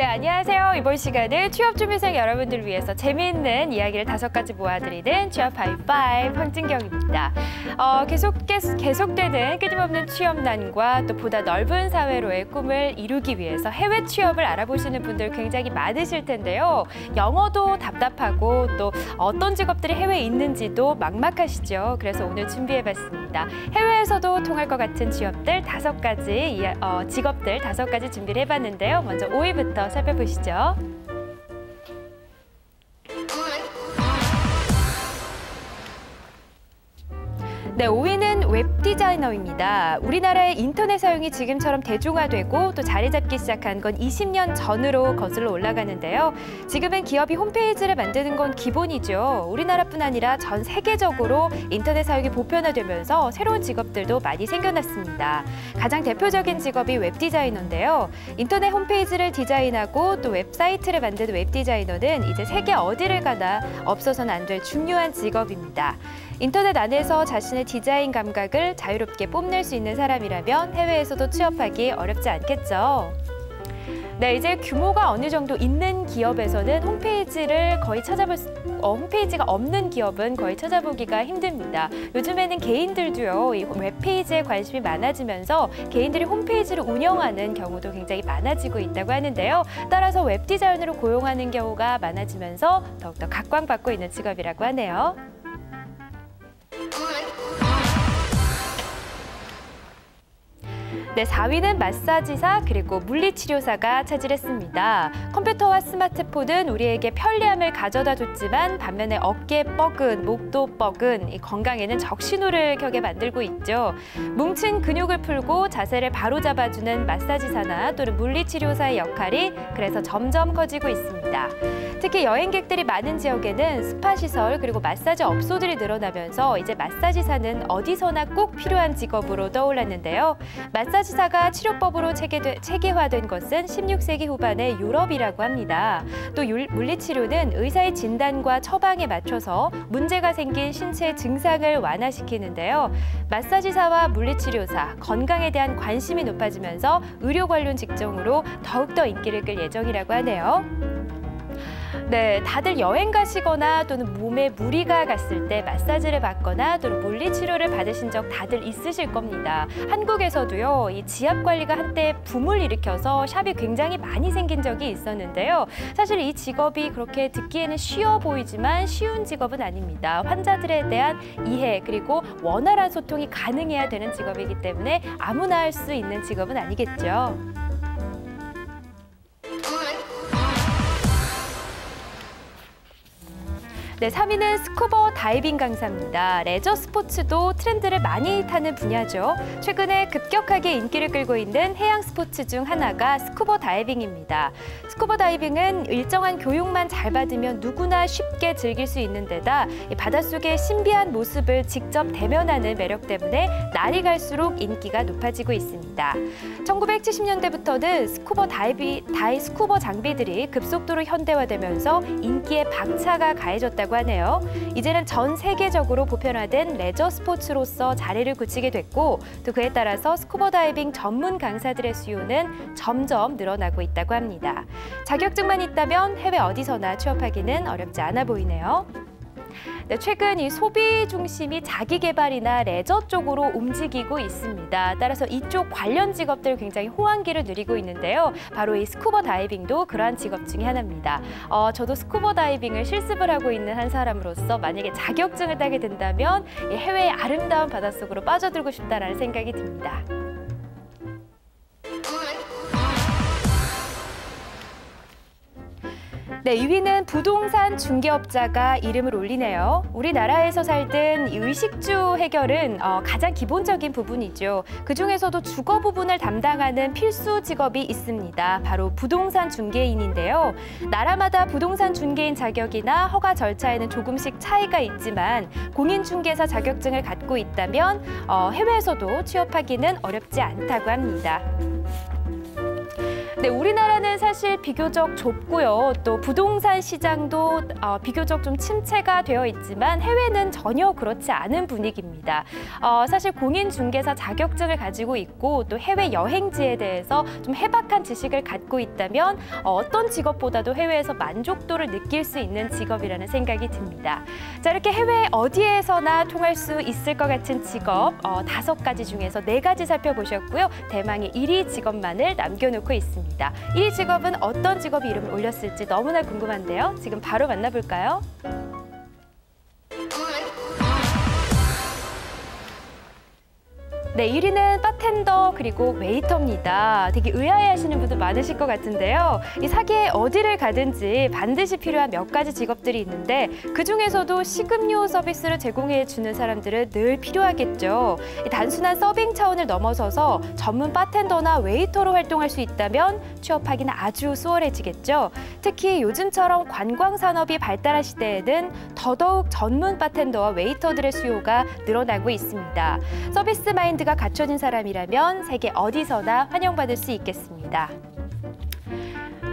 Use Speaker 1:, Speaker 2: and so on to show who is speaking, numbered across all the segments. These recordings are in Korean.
Speaker 1: 네, 안녕하세요. 이번 시간은 취업준비생 여러분들을 위해서 재미있는 이야기를 5가지 모아드리는 취업 하이파이브 황진경입니다. 계속되는 끊임없는 취업난과 또 보다 넓은 사회로의 꿈을 이루기 위해서 해외 취업을 알아보시는 분들 굉장히 많으실 텐데요. 영어도 답답하고 또 어떤 직업들이 해외에 있는지도 막막하시죠. 그래서 오늘 준비해봤습니다. 해외에서도 통할 것 같은 취업들 5가지, 직업들 5가지 준비를 해봤는데요. 먼저 5위부터 살펴보시죠. 네, 5위는 웹 디자이너입니다. 우리나라의 인터넷 사용이 지금처럼 대중화되고 또 자리 잡기 시작한 건 20년 전으로 거슬러 올라가는데요. 지금은 기업이 홈페이지를 만드는 건 기본이죠. 우리나라뿐 아니라 전 세계적으로 인터넷 사용이 보편화되면서 새로운 직업들도 많이 생겨났습니다. 가장 대표적인 직업이 웹 디자이너인데요. 인터넷 홈페이지를 디자인하고 또 웹사이트를 만드는 웹 디자이너는 이제 세계 어디를 가나 없어서는 안 될 중요한 직업입니다. 인터넷 안에서 자신의 디자인 감각을 자유롭게 뽐낼 수 있는 사람이라면 해외에서도 취업하기 어렵지 않겠죠. 네, 이제 규모가 어느 정도 있는 기업에서는 홈페이지가 없는 기업은 거의 찾아보기가 힘듭니다. 요즘에는 개인들도요, 이 웹페이지에 관심이 많아지면서 개인들이 홈페이지를 운영하는 경우도 굉장히 많아지고 있다고 하는데요. 따라서 웹 디자이너를 고용하는 경우가 많아지면서 더욱더 각광받고 있는 직업이라고 하네요. 네, 4위는 마사지사 그리고 물리치료사가 차지했습니다. 컴퓨터와 스마트폰은 우리에게 편리함을 가져다 줬지만 반면에 어깨 뻐근, 목도 뻐근, 이 건강에는 적신호를 켜게 만들고 있죠. 뭉친 근육을 풀고 자세를 바로잡아주는 마사지사나 또는 물리치료사의 역할이 그래서 점점 커지고 있습니다. 특히 여행객들이 많은 지역에는 스파시설 그리고 마사지 업소들이 늘어나면서 이제 마사지사는 어디서나 꼭 필요한 직업으로 떠올랐는데요. 마사지사가 치료법으로 체계화된 것은 16세기 후반의 유럽이라고 합니다. 또 물리치료는 의사의 진단과 처방에 맞춰서 문제가 생긴 신체 증상을 완화시키는데요. 마사지사와 물리치료사, 건강에 대한 관심이 높아지면서 의료 관련 직종으로 더욱더 인기를 끌 예정이라고 하네요. 네, 다들 여행 가시거나 또는 몸에 무리가 갔을 때 마사지를 받거나 또는 물리치료를 받으신 적 다들 있으실 겁니다. 한국에서도요, 이 지압 관리가 한때 붐을 일으켜서 샵이 굉장히 많이 생긴 적이 있었는데요. 사실 이 직업이 그렇게 듣기에는 쉬워 보이지만 쉬운 직업은 아닙니다. 환자들에 대한 이해 그리고 원활한 소통이 가능해야 되는 직업이기 때문에 아무나 할 수 있는 직업은 아니겠죠. 네, 3위는 스쿠버 다이빙 강사입니다. 레저 스포츠도 트렌드를 많이 타는 분야죠. 최근에 급격하게 인기를 끌고 있는 해양 스포츠 중 하나가 스쿠버 다이빙입니다. 스쿠버 다이빙은 일정한 교육만 잘 받으면 누구나 쉽게 즐길 수 있는 데다 바닷속의 신비한 모습을 직접 대면하는 매력 때문에 날이 갈수록 인기가 높아지고 있습니다. 1970년대부터는 스쿠버 장비들이 급속도로 현대화되면서 인기에 박차가 가해졌다고 하네요. 이제는 전 세계적으로 보편화된 레저 스포츠로서 자리를 굳히게 됐고 또 그에 따라서 스쿠버 다이빙 전문 강사들의 수요는 점점 늘어나고 있다고 합니다. 자격증만 있다면 해외 어디서나 취업하기는 어렵지 않아 보이네요. 네, 최근 이 소비 중심이 자기 개발이나 레저 쪽으로 움직이고 있습니다. 따라서 이쪽 관련 직업들 굉장히 호황기를 누리고 있는데요. 바로 이 스쿠버 다이빙도 그러한 직업 중에 하나입니다. 저도 스쿠버 다이빙을 실습을 하고 있는 한 사람으로서 만약에 자격증을 따게 된다면 이 해외의 아름다운 바닷속으로 빠져들고 싶다라는 생각이 듭니다. 네, 2위는 부동산 중개업자가 이름을 올리네요. 우리나라에서 살든 의식주 해결은 가장 기본적인 부분이죠. 그중에서도 주거 부분을 담당하는 필수 직업이 있습니다. 바로 부동산 중개인인데요. 나라마다 부동산 중개인 자격이나 허가 절차에는 조금씩 차이가 있지만 공인중개사 자격증을 갖고 있다면 해외에서도 취업하기는 어렵지 않다고 합니다. 네, 우리나라는 사실 사실 비교적 좁고요. 또 부동산 시장도 비교적 좀 침체가 되어 있지만 해외는 전혀 그렇지 않은 분위기입니다. 사실 공인중개사 자격증을 가지고 있고 또 해외 여행지에 대해서 좀 해박한 지식을 갖고 있다면 어떤 직업보다도 해외에서 만족도를 느낄 수 있는 직업이라는 생각이 듭니다. 자, 이렇게 해외 어디에서나 통할 수 있을 것 같은 직업 5가지 중에서 4가지 살펴보셨고요. 대망의 1위 직업만을 남겨놓고 있습니다. 1위 직업은 어떤 직업 이름을 올렸을지 너무나 궁금한데요. 지금 바로 만나볼까요? 네, 1위는 바텐더 그리고 웨이터입니다. 되게 의아해하시는 분들 많으실 것 같은데요. 이 사계에 어디를 가든지 반드시 필요한 몇 가지 직업들이 있는데 그중에서도 식음료 서비스를 제공해주는 사람들은 늘 필요하겠죠. 단순한 서빙 차원을 넘어서서 전문 바텐더나 웨이터로 활동할 수 있다면 취업하기는 아주 수월해지겠죠. 특히 요즘처럼 관광산업이 발달한 시대에는 더더욱 전문 바텐더와 웨이터들의 수요가 늘어나고 있습니다. 서비스 마인드가 갖춰진 사람이라면 세계 어디서나 환영받을 수 있겠습니다.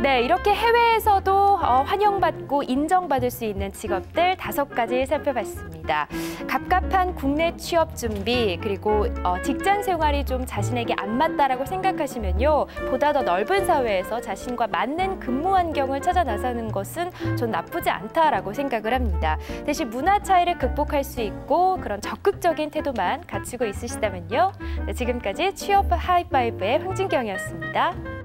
Speaker 1: 네, 이렇게 해외에서도 환영받고 인정받을 수 있는 직업들 5가지 살펴봤습니다. 갑갑한 국내 취업 준비 그리고 직장 생활이 좀 자신에게 안 맞다라고 생각하시면요. 보다 더 넓은 사회에서 자신과 맞는 근무 환경을 찾아 나서는 것은 전 나쁘지 않다라고 생각을 합니다. 대신 문화 차이를 극복할 수 있고 그런 적극적인 태도만 갖추고 있으시다면요. 네, 지금까지 취업 하이파이브의 황진경이었습니다.